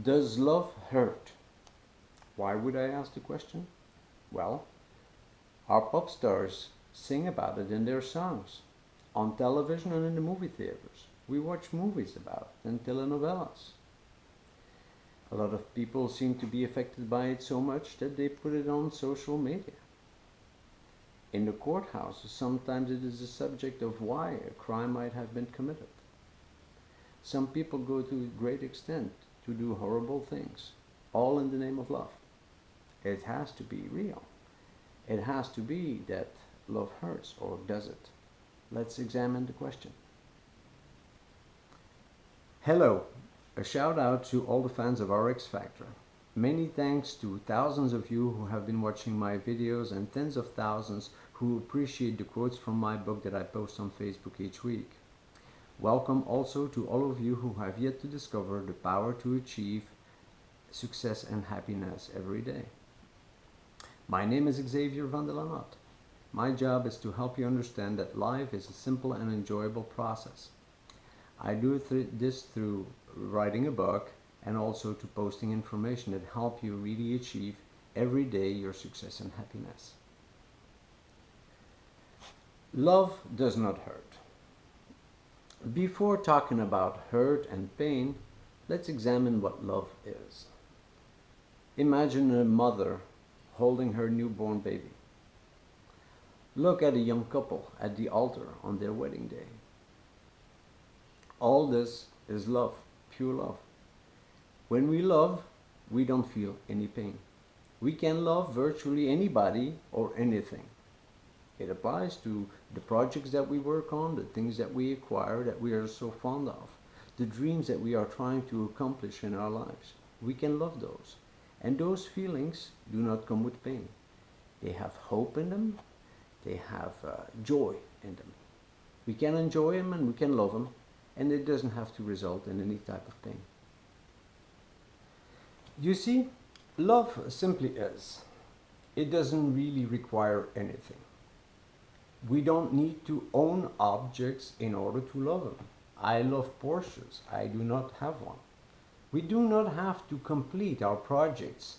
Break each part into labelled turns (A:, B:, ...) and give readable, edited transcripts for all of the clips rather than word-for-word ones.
A: Does love hurt? Why would I ask the question? Well, our pop stars sing about it in their songs, on television and in the movie theaters. We watch movies about it and telenovelas. A lot of people seem to be affected by it so much that they put it on social media. In the courthouses, sometimes it is the subject of why a crime might have been committed. Some people go to a great extent to do horrible things, all in the name of love. It has to be real. It has to be that love hurts, or does it? Let's examine the question. Hello, a shout out to all the fans of our X Factor. Many thanks to thousands of you who have been watching my videos and tens of thousands who appreciate the quotes from my book that I post on Facebook each week. Welcome also to all of you who have yet to discover the power to achieve success and happiness every day. My name is Xavier Van de Lanotte. My job is to help you understand that life is a simple and enjoyable process. I do this through writing a book and also to posting information that help you really achieve every day your success and happiness. Love does not hurt. Before talking about hurt and pain, let's examine what love is. Imagine a mother holding her newborn baby. Look at a young couple at the altar on their wedding day. All this is love, pure love. When we love, we don't feel any pain. We can love virtually anybody or anything. It applies to the projects that we work on, the things that we acquire that we are so fond of, the dreams that we are trying to accomplish in our lives. We can love those. And those feelings do not come with pain. They have hope in them. They have joy in them. We can enjoy them and we can love them, and it doesn't have to result in any type of pain. You see, love simply is. It doesn't really require anything. We don't need to own objects in order to love them. I love Porsches. I do not have one. We do not have to complete our projects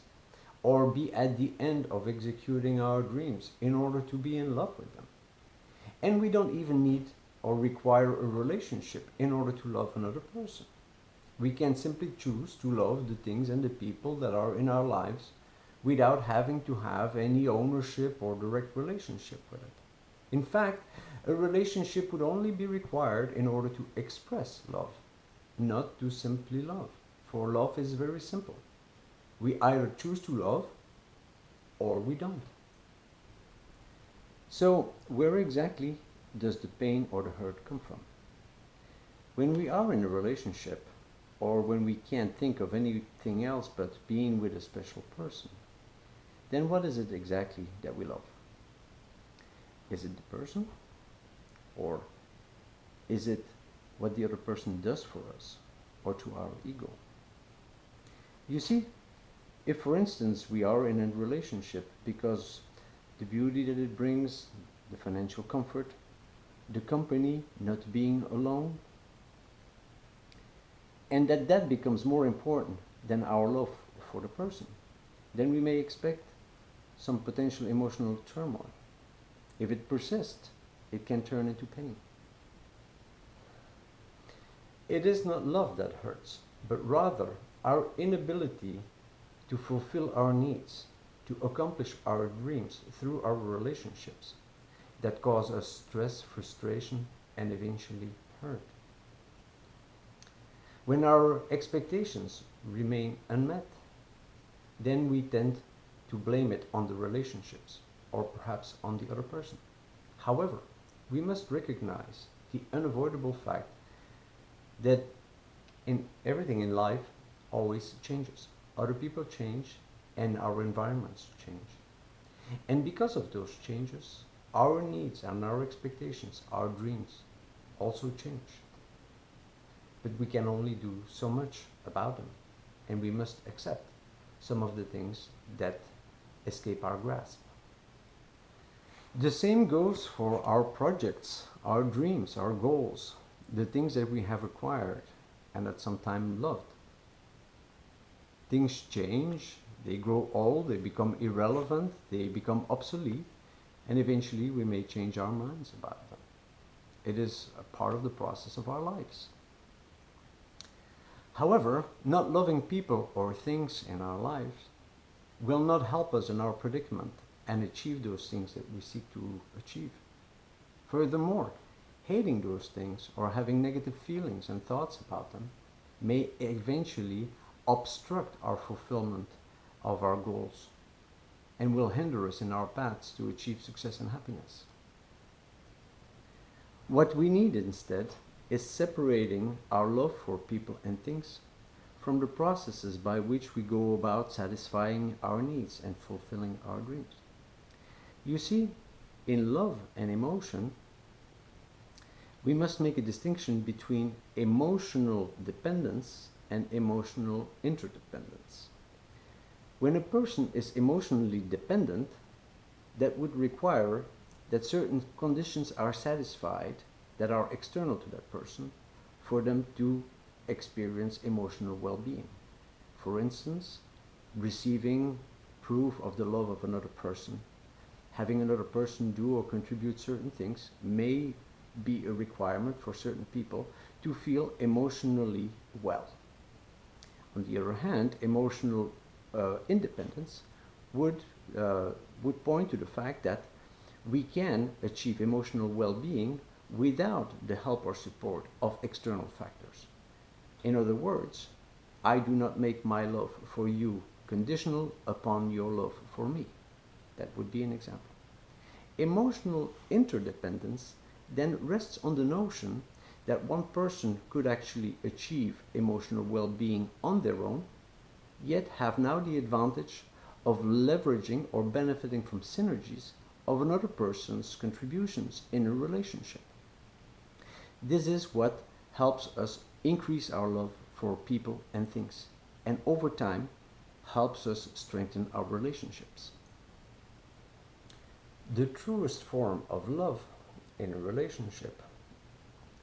A: or be at the end of executing our dreams in order to be in love with them. And we don't even need or require a relationship in order to love another person. We can simply choose to love the things and the people that are in our lives without having to have any ownership or direct relationship with it. In fact, a relationship would only be required in order to express love, not to simply love. For love is very simple. We either choose to love or we don't. So, where exactly does the pain or the hurt come from? When we are in a relationship, or when we can't think of anything else but being with a special person, then what is it exactly that we love? Is it the person? Or is it what the other person does for us, or to our ego? You see, if for instance we are in a relationship because the beauty that it brings, the financial comfort, the company, not being alone, and that becomes more important than our love for the person, then we may expect some potential emotional turmoil. If it persists, it can turn into pain. It is not love that hurts, but rather our inability to fulfill our needs, to accomplish our dreams through our relationships that cause us stress, frustration, and eventually hurt. When our expectations remain unmet, then we tend to blame it on the relationships or perhaps on the other person. However, we must recognize the unavoidable fact that in everything in life always changes. Other people change and our environments change. And because of those changes, our needs and our expectations, our dreams also change. But we can only do so much about them, and we must accept some of the things that escape our grasp. The same goes for our projects, our dreams, our goals, the things that we have acquired and at some time loved. Things change, they grow old, they become irrelevant, they become obsolete, and eventually we may change our minds about them. It is a part of the process of our lives. However, not loving people or things in our lives will not help us in our predicament and achieve those things that we seek to achieve. Furthermore, hating those things or having negative feelings and thoughts about them may eventually obstruct our fulfillment of our goals and will hinder us in our paths to achieve success and happiness. What we need instead is separating our love for people and things from the processes by which we go about satisfying our needs and fulfilling our dreams. You see, in love and emotion, we must make a distinction between emotional dependence and emotional interdependence. When a person is emotionally dependent, that would require that certain conditions are satisfied that are external to that person for them to experience emotional well-being. For instance, receiving proof of the love of another person, having another person do or contribute certain things may be a requirement for certain people to feel emotionally well. On the other hand, emotional independence would point to the fact that we can achieve emotional well-being without the help or support of external factors. In other words, I do not make my love for you conditional upon your love for me. That would be an example. Emotional interdependence then rests on the notion that one person could actually achieve emotional well-being on their own, yet have now the advantage of leveraging or benefiting from synergies of another person's contributions in a relationship. This is what helps us increase our love for people and things, and over time helps us strengthen our relationships. The truest form of love in a relationship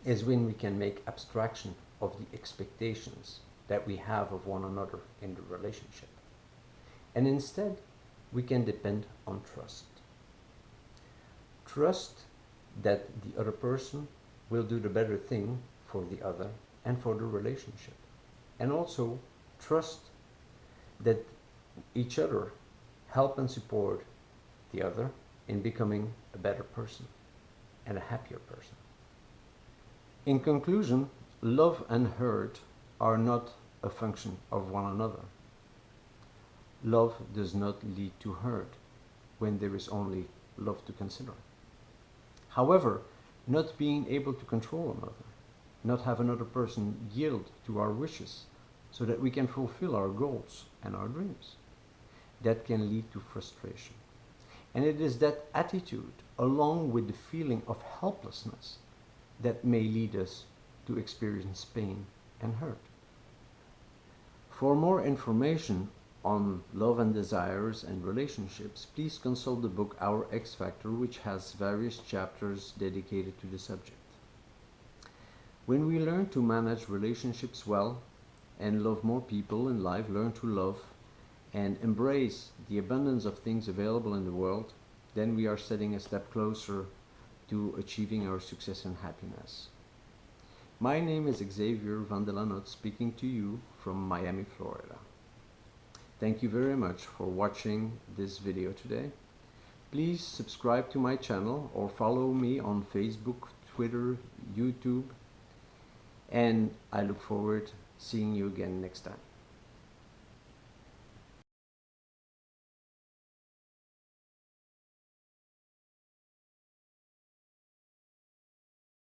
A: is when we can make abstraction of the expectations that we have of one another in the relationship. And instead, we can depend on trust. Trust that the other person will do the better thing for the other and for the relationship. And also trust that each other help and support the other in becoming a better person and a happier person. In conclusion, love and hurt are not a function of one another. Love does not lead to hurt when there is only love to consider. However, not being able to control another, not have another person yield to our wishes so that we can fulfill our goals and our dreams, that can lead to frustration. And it is that attitude, along with the feeling of helplessness, that may lead us to experience pain and hurt. For more information on love and desires and relationships, please consult the book Our X Factor, which has various chapters dedicated to the subject. When we learn to manage relationships well and love more people in life, learn to love and embrace the abundance of things available in the world, then we are setting a step closer to achieving our success and happiness. My name is Xavier Van de Lanotte, speaking to you from Miami, Florida. Thank you very much for watching this video today. Please subscribe to my channel or follow me on Facebook, Twitter, YouTube, and I look forward to seeing you again next time.